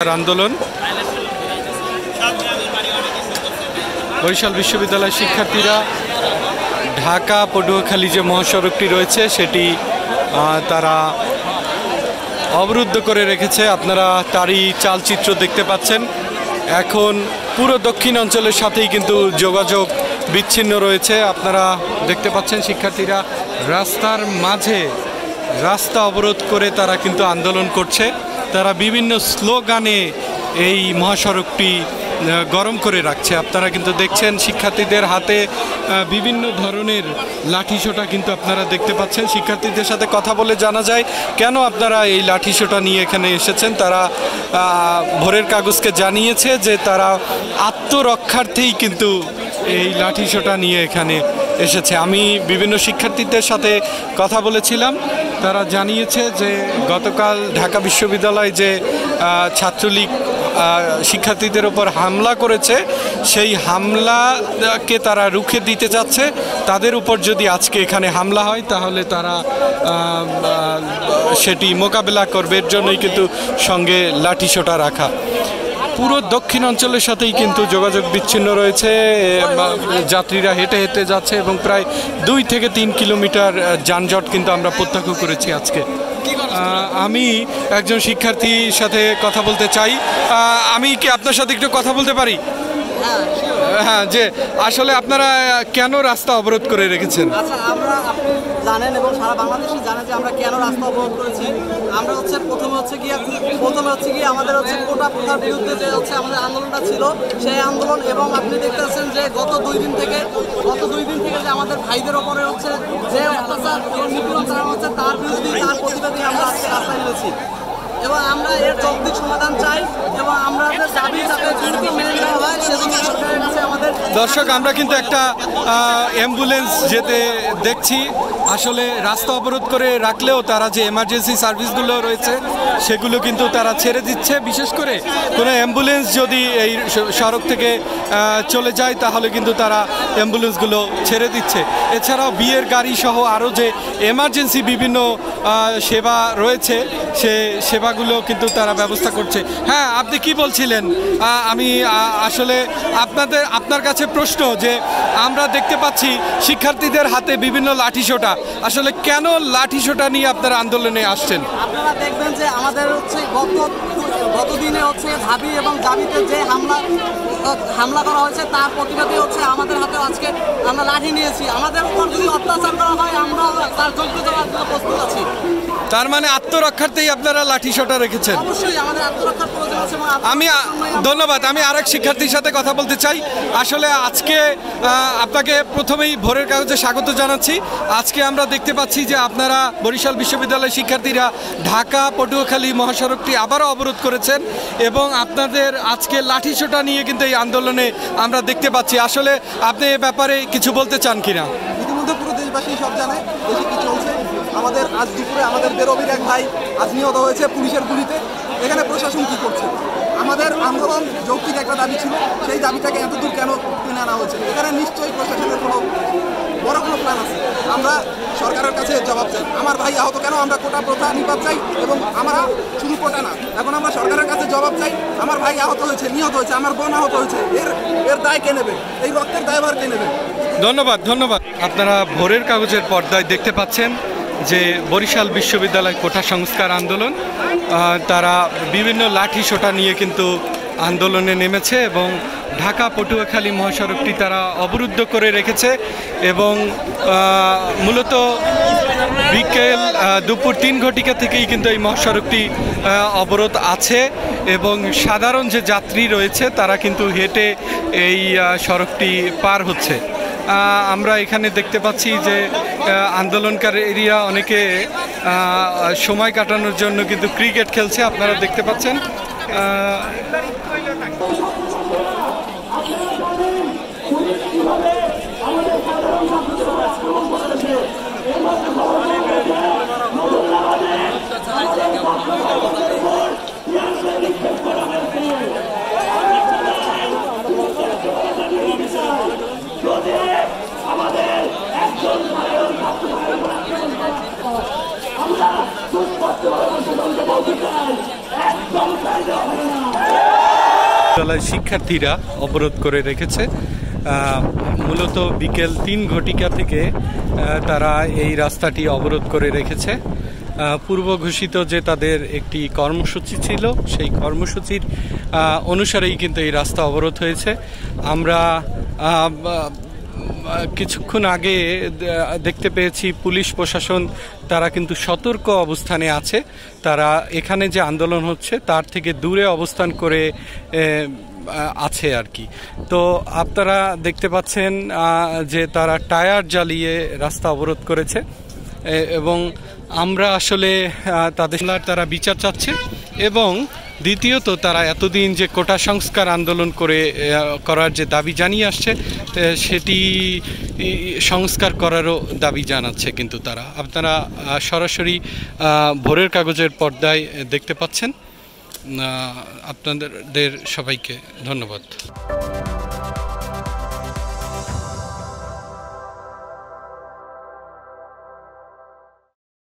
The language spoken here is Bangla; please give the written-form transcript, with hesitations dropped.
আন্দোলন বরিশাল বিশ্ববিদ্যালয়ের শিক্ষার্থীরা ঢাকা পটুয়াখালী যে মহাসড়কটি রয়েছে সেটি তারা অবরুদ্ধ করে রেখেছে। আপনারা তারই চালচিত্র দেখতে পাচ্ছেন। এখন পুরো দক্ষিণ অঞ্চলের সাথেই কিন্তু যোগাযোগ বিচ্ছিন্ন রয়েছে। আপনারা দেখতে পাচ্ছেন শিক্ষার্থীরা রাস্তার মাঝে রাস্তা অবরোধ করে তারা কিন্তু আন্দোলন করছে। তারা বিভিন্ন স্লোগানে এই মহাসড়কটি গরম করে রাখছে। আপনারা কিন্তু দেখছেন শিক্ষার্থীদের হাতে বিভিন্ন ধরনের লাঠিসোঁটা কিন্তু আপনারা দেখতে পাচ্ছেন। শিক্ষার্থীদের সাথে কথা বলে জানা যায় কেন আপনারা এই লাঠিসোঁটা নিয়ে এখানে এসেছেন। তারা ভোরের কাগজকে জানিয়েছে যে তারা আত্মরক্ষার্থেই কিন্তু এই লাঠিসোঁটা নিয়ে এখানে এসেছে। আমি বিভিন্ন শিক্ষার্থীদের সাথে কথা বলেছিলাম। তারা জানিয়েছে যে গতকাল ঢাকা বিশ্ববিদ্যালয় যে ছাত্রলীগ শিক্ষার্থীদের ওপর হামলা করেছে সেই হামলাকে তারা রুখে দিতে চাচ্ছে। তাদের উপর যদি আজকে এখানে হামলা হয় তাহলে তারা সেটি মোকাবেলা করবে। এর জন্যই কিন্তু সঙ্গে লাঠিসোঁটা রাখা। পুরো দক্ষিণ অঞ্চলের সাথেই কিন্তু যোগাযোগ বিচ্ছিন্ন রয়েছে। যাত্রীরা হেঁটে হেঁটে যাচ্ছে এবং প্রায় 2 থেকে 3 কিলোমিটার যানজট কিন্তু আমরা প্রত্যক্ষ করেছি আজকে। আমি একজন শিক্ষার্থীর সাথে কথা বলতে চাই। আমি কি আপনার সাথে একটু কথা বলতে পারি? হ্যাঁ, যে আসলে আপনারা কেন রাস্তা অবরোধ করে রেখেছেন? আচ্ছা, আপনি জানেন এবং সারা বাংলাদেশই জানে যে আমরা কেন রাস্তা অবরোধ করেছি। আমরা প্রথমে হচ্ছে গিয়ে আমাদের কোটা প্রথার বিরুদ্ধে যে আমাদের আন্দোলনটা ছিল সেই আন্দোলন। এবং আপনি দেখতেছেন যে গত দুই দিন থেকে যে আমাদের ভাইদের ওপরে যে অত্যাচার এবং নিপীড়ন চালানো হচ্ছে তার বিরুদ্ধে তার প্রতিবাদে আমরা আজকে রাস্তায় নেমেছি এবং আমরা এর যৌক্তিক সমাধান চাই এবং আমরা দাবি যাতে দ্রুত মেনে নেওয়া হয় সেজন্য সরকারের কাছে আমাদের। দর্শক, আমরা কিন্তু একটা অ্যাম্বুলেন্স যেতে দেখছি। আসলে রাস্তা অবরোধ করে রাখলেও তারা যে এমার্জেন্সি সার্ভিসগুলো রয়েছে সেগুলো কিন্তু তারা ছেড়ে দিচ্ছে। বিশেষ করে কোনো অ্যাম্বুলেন্স যদি এই সড়ক থেকে চলে যায় তাহলে কিন্তু তারা অ্যাম্বুলেন্সগুলো ছেড়ে দিচ্ছে। এছাড়াও বিয়ের গাড়ি সহ আরও যে এমার্জেন্সি বিভিন্ন সেবা রয়েছে সে সেবাগুলো কিন্তু তারা ব্যবস্থা করছে। হ্যাঁ, আপনি কি বলছিলেন? আমি আসলে আপনার কাছে প্রশ্ন যে আমরা দেখতে পাচ্ছি শিক্ষার্থীদের হাতে বিভিন্ন লাঠিসোঁটা। আসলে কেন লাঠিসোঁটা নিয়ে আপনারা আন্দোলনে আসছেন? আপনারা দেখবেন যে আমাদের গত দিনে ঢাবি এবং জাবিতে যে হামলা করা হয়েছে তার প্রতিবাদে আমাদের হাতে আজকে আমরা লাঠি নিয়েছি। আমাদের উপর যদি অত্যাচার করা হয় আমরা তার যোগ্য জবাব দিতে প্রস্তুত আছি। তার মানে আত্মরক্ষার্থেই আপনারা লাঠিসোঁটা রেখেছেন? অবশ্যই আমাদের আত্মরক্ষার প্রয়োজন আছে। ধন্যবাদ। আমি আরেক শিক্ষার্থীর সাথে কথা বলতে চাই। আসলে আজকে আপনাকে প্রথমেই ভোরের কাগজে স্বাগত জানাচ্ছি। আজকে আমরা দেখতে পাচ্ছি যে আপনারা বরিশাল বিশ্ববিদ্যালয়ের শিক্ষার্থীরা ঢাকা পটুয়াখালী মহাসড়কটি আবারও অবরোধ করেছেন এবং আপনাদের আজকে লাঠিসোঁটা নিয়ে কিন্তু এই আন্দোলনে আমরা দেখতে পাচ্ছি। আসলে আপনি এ ব্যাপারে কিছু বলতে চান কিনা? ইতিমধ্যে পুরো দেশবাসী সব জানে দেশে কি চলছে। আমাদের আজ দুপুরে আমাদের বেরোবির এক ভাই আজ নিহত হয়েছে পুলিশের গুলিতে। এখানে প্রশাসন কি করছে? আমাদের আন্দোলন যৌক্তিক একটা দাবি ছিল, সেই দাবিটাকে এতদূর কেন টেনে আনা হয়েছে? এখানে নিশ্চয়ই প্রশাসনের বড় কোনো প্ল্যান আছে। আমরা সরকারের কাছে জবাব চাই। আমার ভাই আহত কেন? আমরা কোটা প্রথা নিপাত চাই এবং আমরা শুধু কোটা না, এখন আমরা সরকারের কাছে জবাব চাই। আমার ভাই আহত হয়েছে, নিহত হয়েছে, আমার বোন আহত হয়েছে, এর দায় কে নেবে? এই রক্তের দায়ভার কে নেবে? ধন্যবাদ। আপনারা ভোরের কাগজের পর্দায় দেখতে পাচ্ছেন যে বরিশাল বিশ্ববিদ্যালয় কোটা সংস্কার আন্দোলন তারা বিভিন্ন লাঠিসোঁটা নিয়ে কিন্তু আন্দোলনে নেমেছে এবং ঢাকা পটুয়াখালী মহাসড়কটি তারা অবরুদ্ধ করে রেখেছে এবং মূলত বিকেল দুপুর 3 ঘটিকা থেকেই কিন্তু এই মহাসড়কটি অবরোধ আছে এবং সাধারণ যে যাত্রী রয়েছে তারা কিন্তু হেঁটে এই সড়কটি পার হচ্ছে। আমরা এখানে দেখতে পাচ্ছি যে আন্দোলনকারীরা অনেকে সময় কাটানোর জন্য কিন্তু ক্রিকেট খেলছে। আপনারা দেখতে পাচ্ছেন। আমরা বিদ্যালয়ের শিক্ষার্থীরা অবরোধ করে রেখেছে। মূলত বিকেল 3 ঘটিকা থেকে তারা এই রাস্তাটি অবরোধ করে রেখেছে। পূর্ব ঘোষিত যে তাদের একটি কর্মসূচি ছিল, সেই কর্মসূচির অনুসারেই কিন্তু এই রাস্তা অবরোধ হয়েছে। আমরা কিছুক্ষণ আগে দেখতে পেয়েছি পুলিশ প্রশাসন তারা কিন্তু সতর্ক অবস্থানে আছে। তারা এখানে যে আন্দোলন হচ্ছে তার থেকে দূরে অবস্থান করে আছে আর কি। তো আপনারা দেখতে পাচ্ছেন যে তারা টায়ার জ্বালিয়ে রাস্তা অবরোধ করেছে এবং আমরা আসলে তারা বিচার চাচ্ছে। এবং দ্বিতীয়ত তারা এতদিন যে কোটা সংস্কার আন্দোলন করার যে দাবি জানিয়ে আসছে সেটি সংস্কার করারও দাবি জানাচ্ছে কিন্তু তারা। আপনারা সরাসরি ভোরের কাগজের পর্দায় দেখতে পাচ্ছেন। আপনাদের সবাইকে ধন্যবাদ।